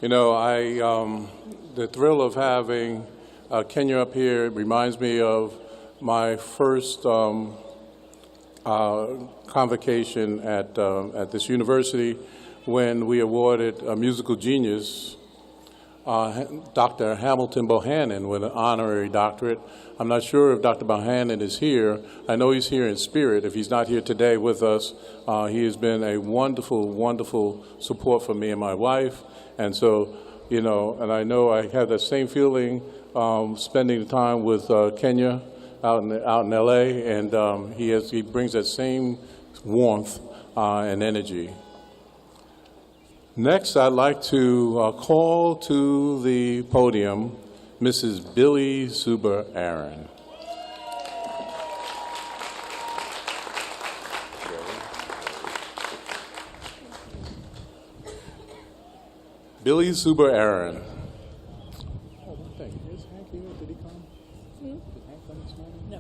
You know, the thrill of having Kenya up here reminds me of my first convocation at this university when we awarded a musical genius, Dr. Hamilton Bohannon, with an honorary doctorate. I'm not sure if Dr. Bohannon is here. I know he's here in spirit. If he's not here today with us, he has been a wonderful, wonderful support for me and my wife. And so, you know, and I know I had that same feeling spending the time with Kenya out in LA, and he brings that same warmth and energy. Next, I'd like to call to the podium Mrs. Billie Zuber Aaron. Billie Zuber Aaron. Oh, one thing. Is Hank here? Did he come? Did Hank come this morning? No.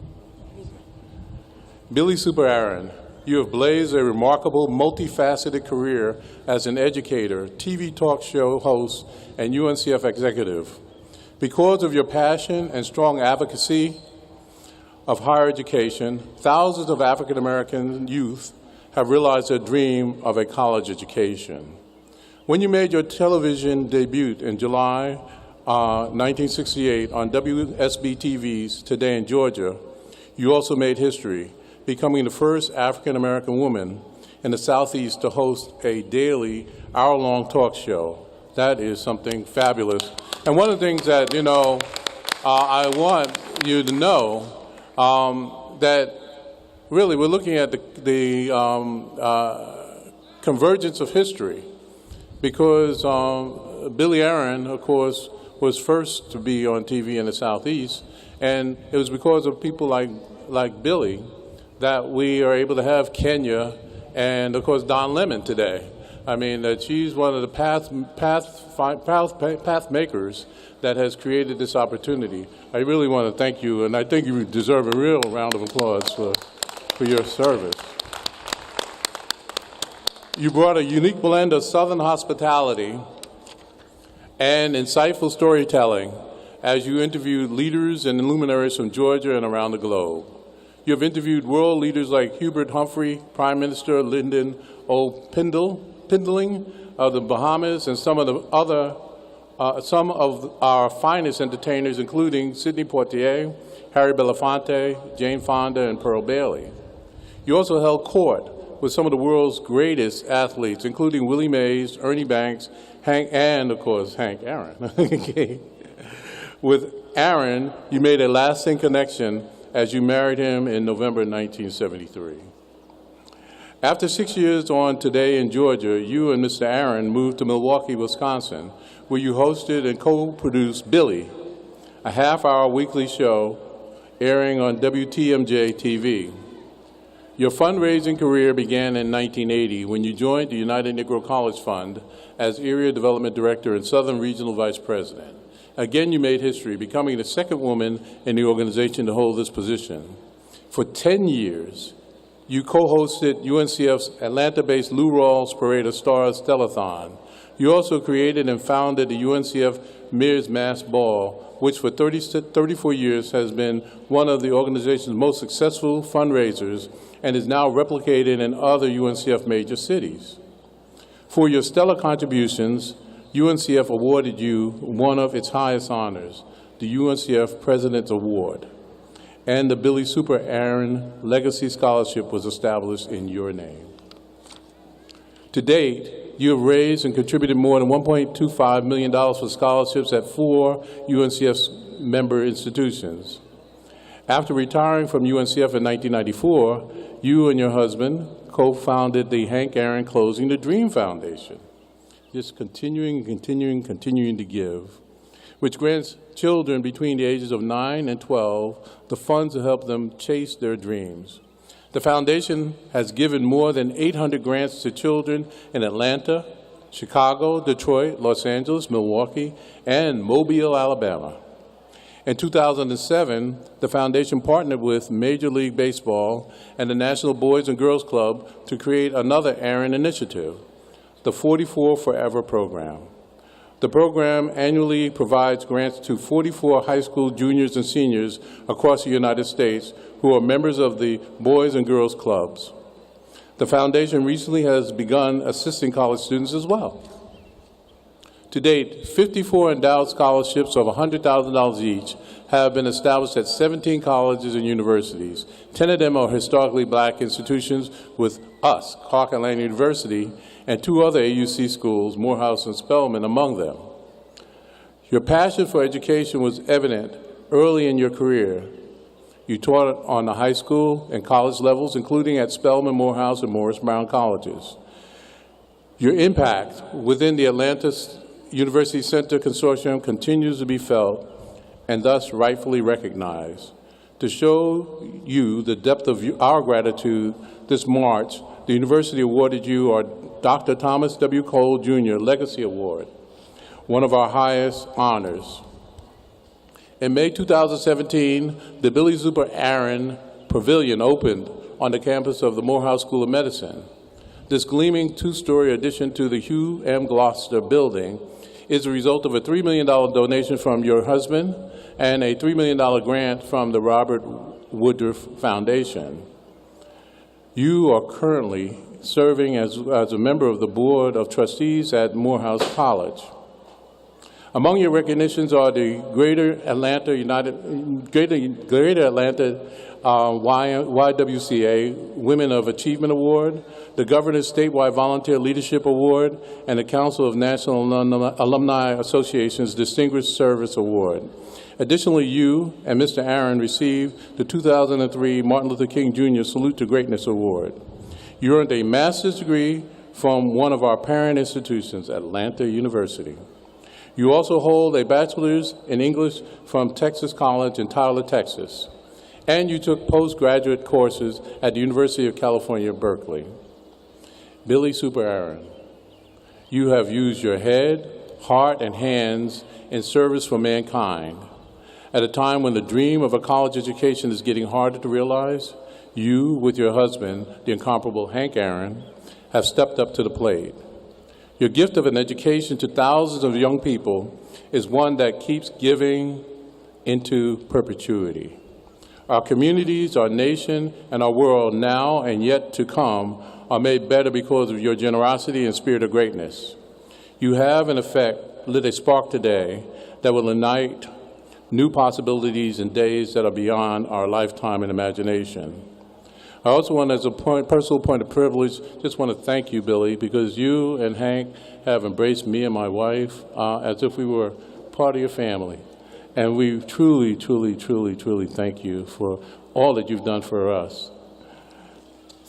Billie Zuber Aaron, you have blazed a remarkable, multifaceted career as an educator, TV talk show host, and UNCF executive. Because of your passion and strong advocacy of higher education, thousands of African American youth have realized their dream of a college education. When you made your television debut in July 1968 on WSB-TV's Today in Georgia, you also made history, becoming the first African American woman in the Southeast to host a daily hour-long talk show. That is something fabulous. And one of the things that, you know, I want you to know that really we're looking at the convergence of history, because Billie Aaron, of course, was first to be on TV in the Southeast, and it was because of people like Billie that we are able to have Kenya and, of course, Don Lemon today. I mean, that she's one of the path makers that has created this opportunity. I really want to thank you, and I think you deserve a real round of applause for your service. You brought a unique blend of Southern hospitality and insightful storytelling as you interviewed leaders and luminaries from Georgia and around the globe. You have interviewed world leaders like Hubert Humphrey, Prime Minister Lyndon O. Pindling of the Bahamas, and some of our finest entertainers, including Sidney Poitier, Harry Belafonte, Jane Fonda, and Pearl Bailey. You also held court with some of the world's greatest athletes, including Willie Mays, Ernie Banks, and, of course, Hank Aaron. With Aaron, you made a lasting connection as you married him in November 1973. After 6 years on Today in Georgia, you and Mr. Aaron moved to Milwaukee, Wisconsin, where you hosted and co-produced Billie, a half-hour weekly show airing on WTMJ TV. Your fundraising career began in 1980 when you joined the United Negro College Fund as Area Development Director and Southern Regional Vice President. Again, you made history, becoming the second woman in the organization to hold this position. For 10 years, you co-hosted UNCF's Atlanta-based Lou Rawls Parade of Stars Telethon. You also created and founded the UNCF Mayor's Mass Ball, which for 34 years has been one of the organization's most successful fundraisers and is now replicated in other UNCF major cities. For your stellar contributions, UNCF awarded you one of its highest honors, the UNCF President's Award, and the Billie Zuber Aaron Legacy Scholarship was established in your name. To date, you have raised and contributed more than $1.25 million for scholarships at 4 UNCF member institutions. After retiring from UNCF in 1994, you and your husband co-founded the Hank Aaron Closing the Dream Foundation, just continuing to give, which grants children between the ages of 9 and 12 the funds to help them chase their dreams. The foundation has given more than 800 grants to children in Atlanta, Chicago, Detroit, Los Angeles, Milwaukee, and Mobile, Alabama. In 2007, the foundation partnered with Major League Baseball and the National Boys and Girls Club to create another Aaron initiative, the 44 Forever program. The program annually provides grants to 44 high school juniors and seniors across the United States who are members of the Boys and Girls Clubs. The foundation recently has begun assisting college students as well. To date, 54 endowed scholarships of $100,000 each have been established at 17 colleges and universities. 10 of them are historically black institutions, with us, Clark Atlanta University, and 2 other AUC schools, Morehouse and Spelman, among them. Your passion for education was evident early in your career. You taught on the high school and college levels, including at Spelman, Morehouse, and Morris Brown colleges. Your impact within the Atlanta University Center Consortium continues to be felt and thus rightfully recognized. To show you the depth of our gratitude, this March, the university awarded you our Dr. Thomas W. Cole, Jr. Legacy Award, one of our highest honors. In May 2017, the Billie Super Aaron Pavilion opened on the campus of the Morehouse School of Medicine. This gleaming 2-story addition to the Hugh M. Gloucester building is a result of a $3 million donation from your husband and a $3 million grant from the Robert Woodruff Foundation. You are currently serving as a member of the Board of Trustees at Morehouse College. Among your recognitions are the Greater Atlanta YWCA Women of Achievement Award, the Governor's Statewide Volunteer Leadership Award, and the Council of National Alumni Association's Distinguished Service Award. Additionally, you and Mr. Aaron received the 2003 Martin Luther King Jr. Salute to Greatness Award. You earned a master's degree from one of our parent institutions, Atlanta University. You also hold a bachelor's in English from Texas College in Tyler, Texas. And you took postgraduate courses at the University of California, Berkeley. Billie Super Aaron, you have used your head, heart, and hands in service for mankind. At a time when the dream of a college education is getting harder to realize, you, with your husband, the incomparable Hank Aaron, have stepped up to the plate. Your gift of an education to thousands of young people is one that keeps giving into perpetuity. Our communities, our nation, and our world now and yet to come are made better because of your generosity and spirit of greatness. You have, in effect, lit a spark today that will ignite new possibilities in days that are beyond our lifetime and imagination. I also want, as a personal point of privilege, just want to thank you, Billie, because you and Hank have embraced me and my wife as if we were part of your family. And we truly, truly, truly, truly thank you for all that you've done for us.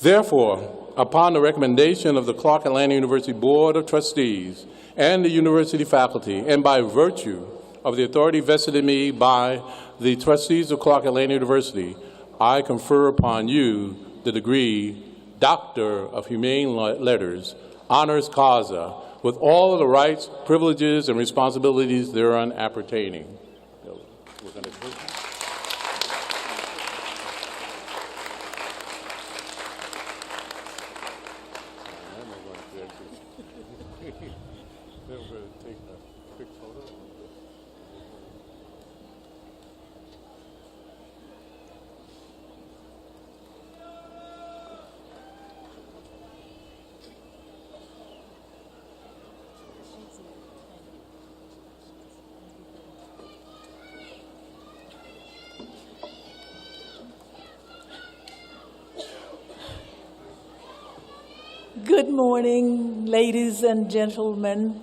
Therefore, upon the recommendation of the Clark Atlanta University Board of Trustees and the university faculty, and by virtue of the authority vested in me by the trustees of Clark Atlanta University, I confer upon you the degree Doctor of Humane Letters, honoris causa, with all of the rights, privileges, and responsibilities thereon appertaining. We're going to take a quick photo. Good morning, ladies and gentlemen.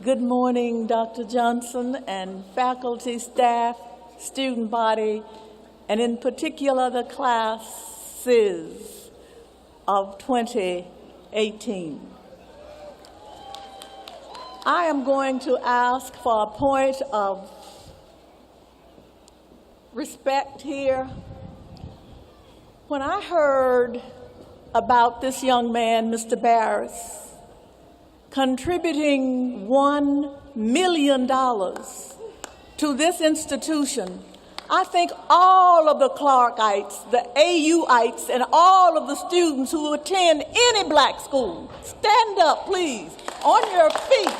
Good morning, Dr. Johnson and faculty, staff, student body, and in particular the classes of 2018. I am going to ask for a point of respect here. When I heard about this young man, Mr. Barris, contributing $1 million to this institution, I think all of the Clarkites, the AUites, and all of the students who attend any black school, stand up, please, on your feet,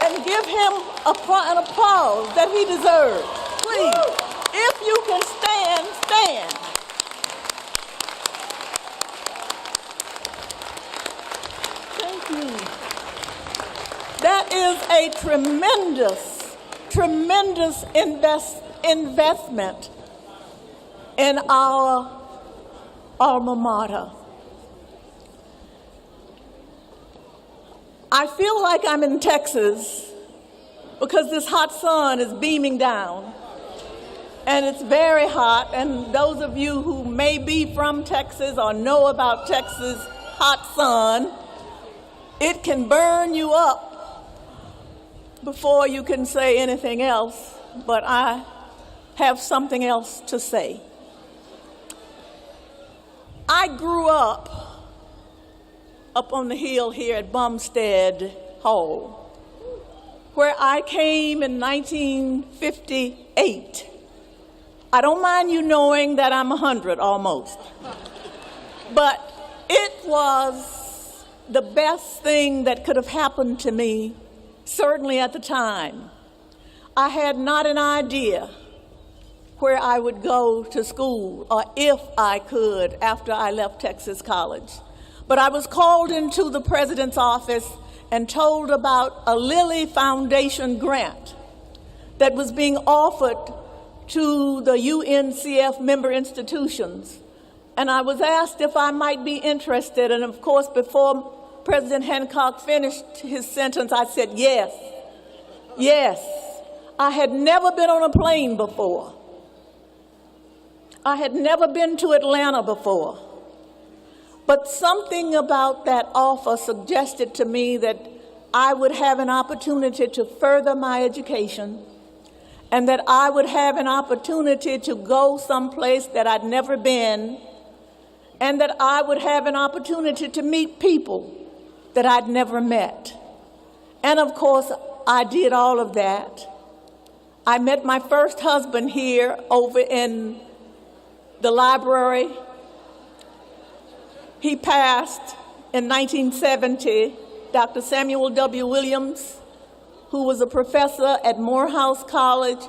and give him an applause that he deserves. Please, if you can stand, stand. Thank you. That is a tremendous investment in our alma mater. I feel like I'm in Texas because this hot sun is beaming down, and it's very hot, and those of you who may be from Texas or know about Texas hot sun, it can burn you up before you can say anything else, but I have something else to say. I grew up on the hill here at Bumstead Hall, where I came in 1958. I don't mind you knowing that I'm 100 almost. But it was the best thing that could have happened to me, certainly at the time. I had not an idea where I would go to school, or if I could, after I left Texas College. But I was called into the president's office and told about a Lilly Foundation grant that was being offered to the UNCF member institutions. And I was asked if I might be interested, and of course, before President Hancock finished his sentence, I said yes. Yes. I had never been on a plane before. I had never been to Atlanta before. But something about that offer suggested to me that I would have an opportunity to further my education, and that I would have an opportunity to go someplace that I'd never been, and that I would have an opportunity to meet people that I'd never met. And of course, I did all of that. I met my first husband here over in the library. He passed in 1970, Dr. Samuel W. Williams, who was a professor at Morehouse College,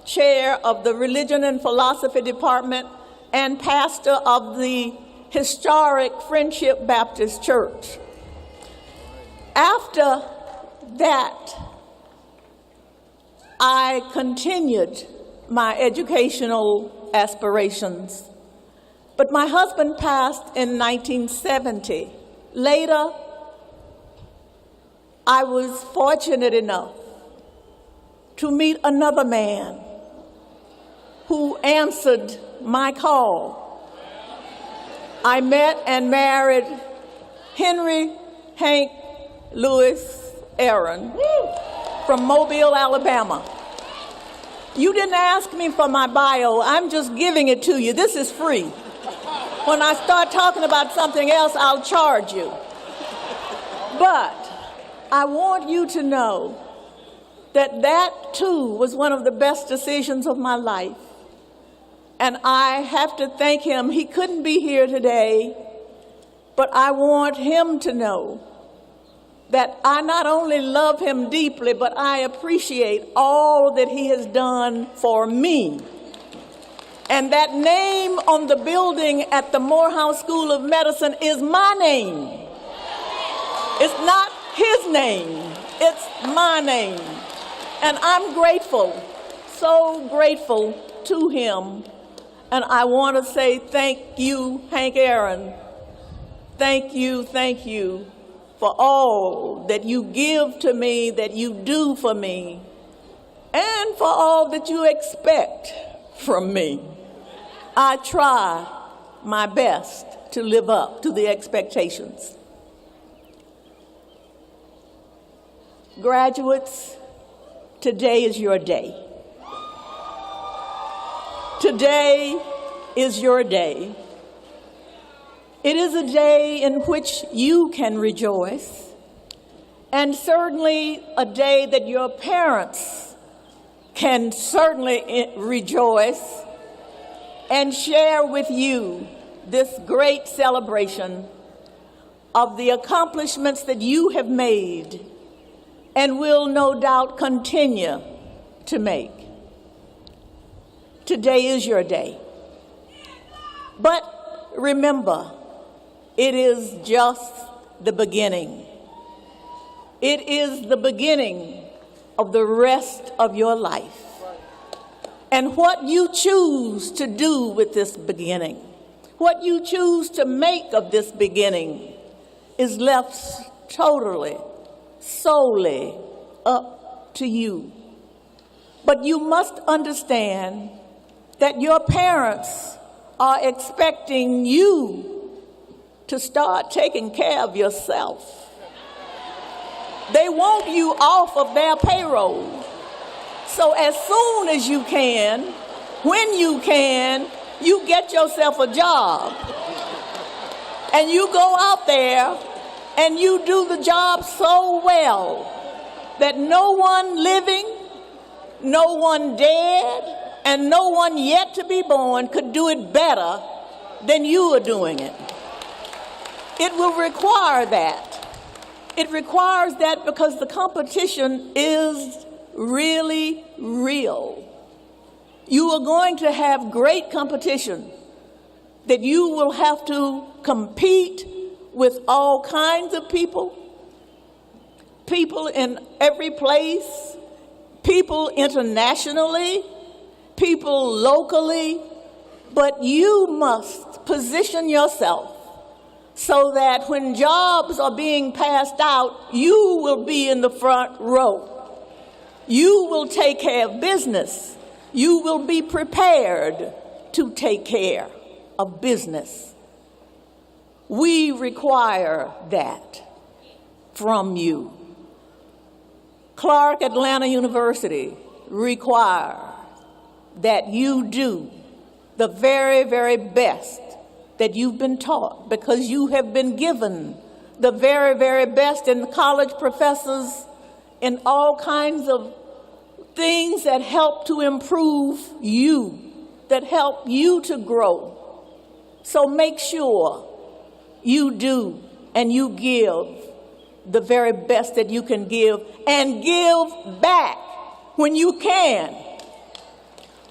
chair of the Religion and Philosophy Department, and pastor of the historic Friendship Baptist Church. After that, I continued my educational aspirations. But my husband passed in 1970. Later, I was fortunate enough to meet another man who answered my call. I met and married Henry Hank Louis Aaron from Mobile, Alabama. You didn't ask me for my bio. I'm just giving it to you. This is free. When I start talking about something else, I'll charge you. But I want you to know that that too was one of the best decisions of my life. And I have to thank him. He couldn't be here today, but I want him to know that I not only love him deeply, but I appreciate all that he has done for me. And that name on the building at the Morehouse School of Medicine is my name. It's not his name, it's my name. And I'm grateful, so grateful to him. And I want to say thank you, Hank Aaron. Thank you for all that you give to me, that you do for me, and for all that you expect from me. I try my best to live up to the expectations. Graduates, today is your day. Today is your day. It is a day in which you can rejoice, and certainly a day that your parents can certainly rejoice and share with you this great celebration of the accomplishments that you have made and will no doubt continue to make. Today is your day. But remember, it is just the beginning. It is the beginning of the rest of your life. And what you choose to do with this beginning, what you choose to make of this beginning, is left totally, solely up to you. But you must understand that your parents are expecting you to start taking care of yourself. They want you off of their payroll. So as soon as you can, when you can, you get yourself a job. And you go out there and you do the job so well that no one living, no one dead, and no one yet to be born could do it better than you are doing it. It will require that. It requires that because the competition is really real. You are going to have great competition, that you will have to compete with all kinds of people in every place, people internationally, people locally, but you must position yourself so that when jobs are being passed out, you will be in the front row. You will take care of business. You will be prepared to take care of business. We require that from you. Clark Atlanta University requires that you do the very, very best that you've been taught, because you have been given the very, very best in college professors in all kinds of things that help to improve you, that help you to grow. So make sure you do and you give the very best that you can give, and give back when you can.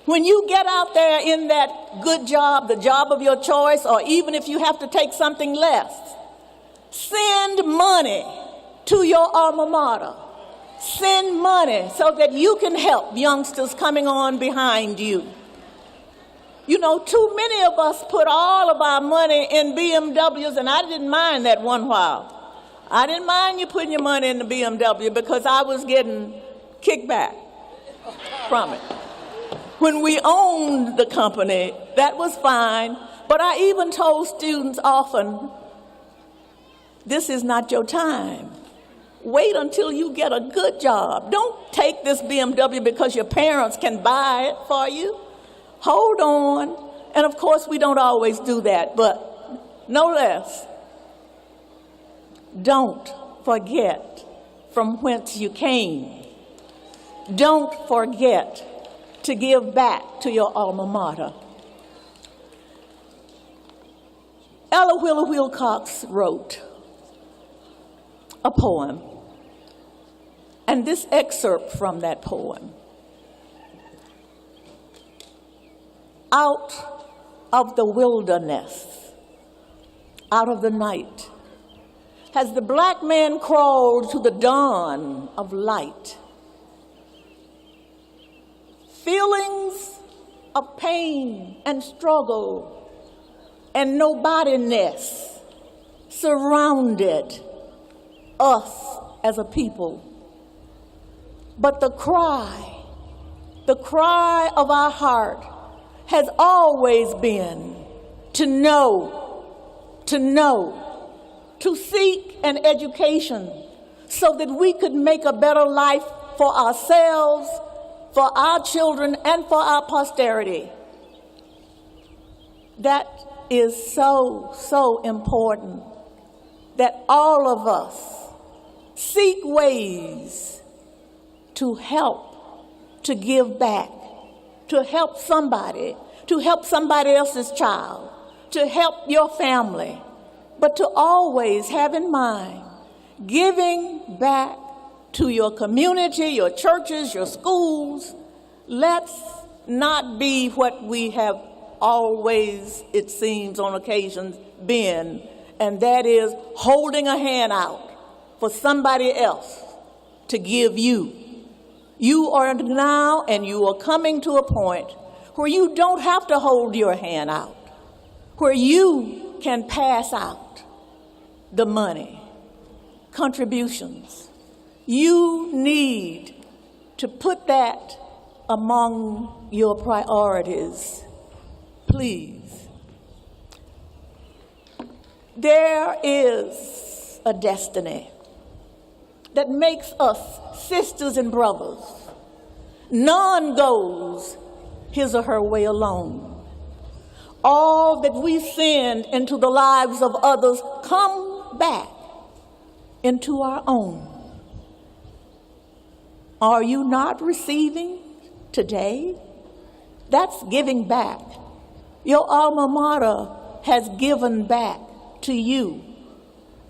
When you get out there in that good job, the job of your choice, or even if you have to take something less, send money to your alma mater. Send money so that you can help youngsters coming on behind you. You know, too many of us put all of our money in BMWs, and I didn't mind that one while. I didn't mind you putting your money in the BMW because I was getting kickback from it. When we owned the company, that was fine, but I even told students often, this is not your time. Wait until you get a good job. Don't take this BMW because your parents can buy it for you. Hold on. And of course, we don't always do that, but no less, don't forget from whence you came. Don't forget to give back to your alma mater. Ella Wheeler Wilcox wrote a poem, and this excerpt from that poem: out of the wilderness, out of the night, has the black man crawled to the dawn of light. Feelings of pain and struggle and nobodiness surrounded us as a people. But the cry of our heart has always been to know, to seek an education so that we could make a better life for ourselves, for our children, and for our posterity. That is so, so important, that all of us seek ways to help, to give back, to help somebody else's child, to help your family, but to always have in mind giving back to your community, your churches, your schools. Let's not be what we have always, it seems, on occasions been, and that is holding a hand out for somebody else to give you. You are now, and you are coming to a point where you don't have to hold your hand out, where you can pass out the money, contributions. You need to put that among your priorities, please. There is a destiny that makes us sisters and brothers. None goes his or her way alone. All that we send into the lives of others come back into our own. Are you not receiving today? That's giving back. Your alma mater has given back to you,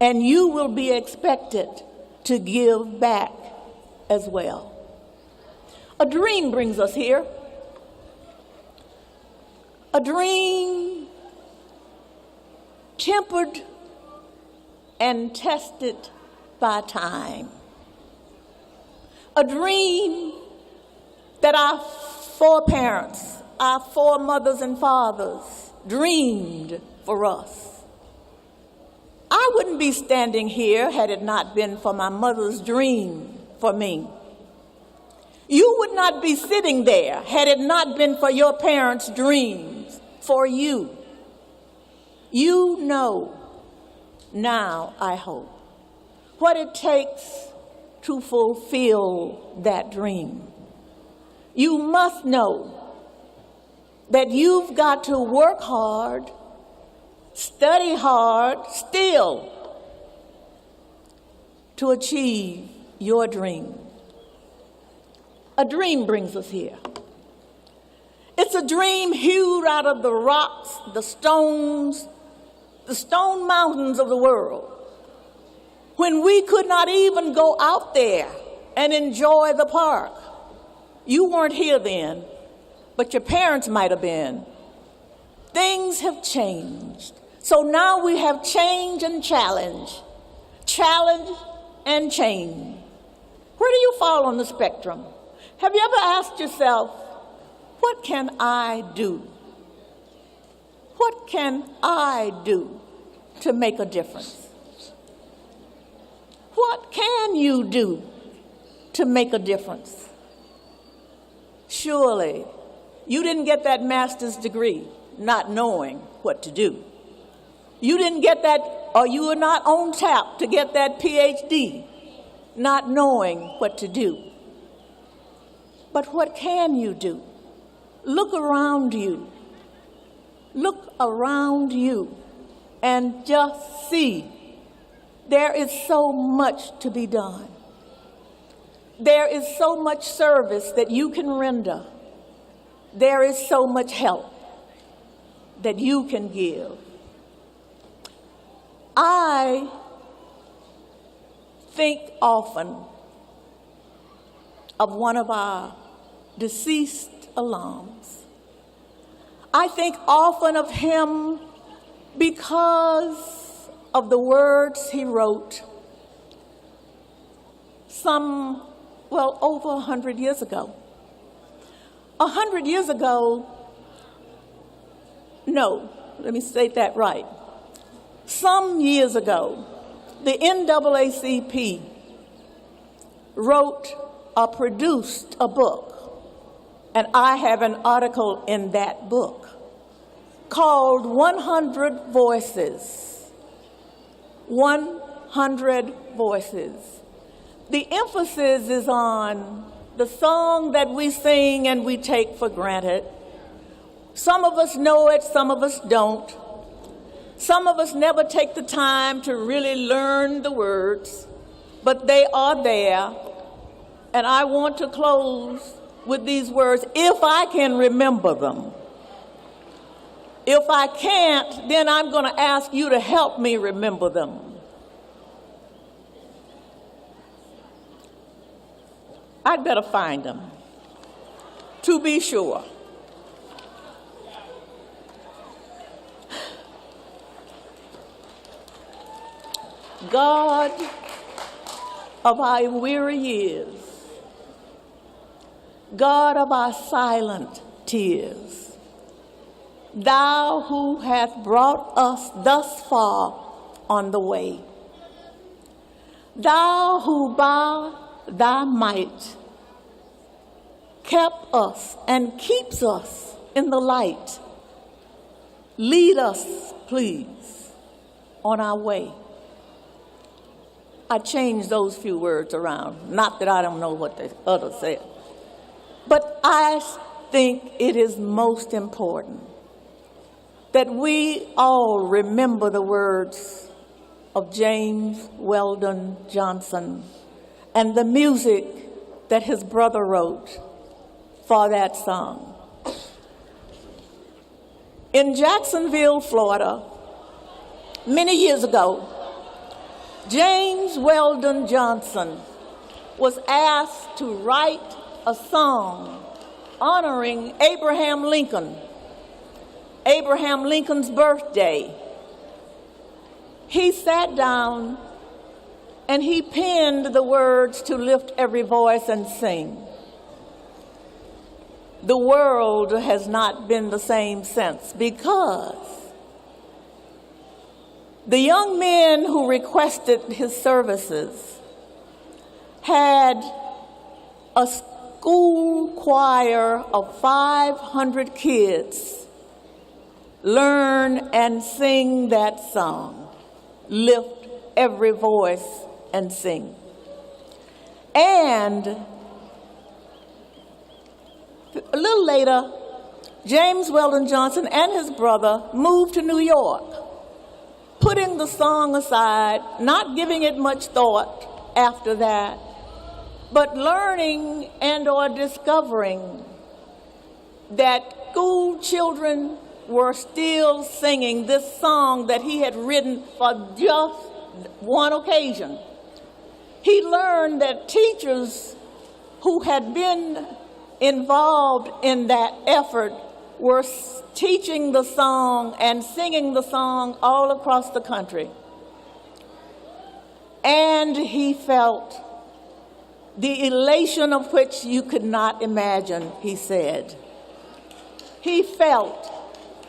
and you will be expected to give back as well. A dream brings us here. A dream tempered and tested by time. A dream that our foreparents, our foremothers and fathers dreamed for us. I wouldn't be standing here had it not been for my mother's dream for me. You would not be sitting there had it not been for your parents' dreams for you. You know now, I hope, what it takes to fulfill that dream. You must know that you've got to work hard, study hard still to achieve your dream. A dream brings us here. It's a dream hewed out of the rocks, the stone mountains of the world. When we could not even go out there and enjoy the park. You weren't here then, but your parents might have been. Things have changed. So now we have change and challenge. Challenge and change. Where do you fall on the spectrum? Have you ever asked yourself, what can I do? What can I do to make a difference? What can you do to make a difference? Surely, you didn't get that master's degree not knowing what to do. You didn't get that, or you were not on tap to get that PhD not knowing what to do. But what can you do? Look around you. Look around you and just see there is so much to be done. There is so much service that you can render. There is so much help that you can give. I think often of one of our deceased alums. I think often of him because of the words he wrote over 100 years ago. 100 years ago, no, let me state that right. Some years ago, the NAACP wrote or produced a book, and I have an article in that book called 100 Voices. 100 Voices. The emphasis is on the song that we sing and we take for granted. Some of us know it, some of us don't. Some of us never take the time to really learn the words, but they are there. And I want to close with these words, if I can remember them. If I can't, then I'm going to ask you to help me remember them. I'd better find them, to be sure. God of our weary years, God of our silent tears, thou who hast brought us thus far on the way, thou who by thy might kept us and keeps us in the light, lead us, please, on our way. I changed those few words around. Not that I don't know what the other said. But I think it is most important that we all remember the words of James Weldon Johnson and the music that his brother wrote for that song. In Jacksonville, Florida, many years ago, James Weldon Johnson was asked to write a song honoring Abraham Lincoln's birthday. He sat down and he penned the words to lift every voice and sing. The world has not been the same since, because the young men who requested his services had a school choir of 500 kids learn and sing that song, Lift Every Voice and Sing. And a little later, James Weldon Johnson and his brother moved to New York, putting the song aside, not giving it much thought after that, but learning and or discovering that school children were still singing this song that he had written for just one occasion. He learned that teachers who had been involved in that effort were teaching the song and singing the song all across the country. And he felt the elation of which you could not imagine, he said. He felt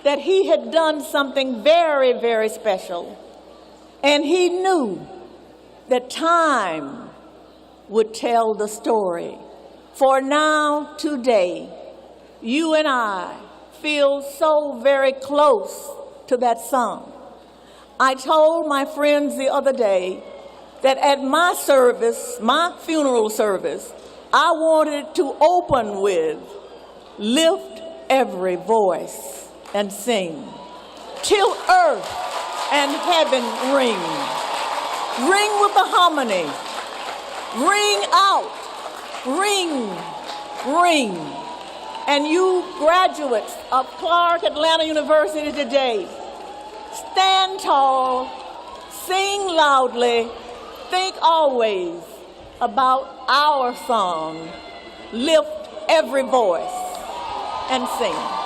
that he had done something very, very special, and he knew that time would tell the story. For now, today, you and I feel so very close to that song. I told my friends the other day that at my service, my funeral service, I wanted to open with Lift Every Voice and Sing, till earth and heaven ring. Ring with the harmony. Ring out. Ring, ring. And you graduates of Clark Atlanta University today, stand tall, sing loudly, think always about our song, Lift Every Voice and Sing.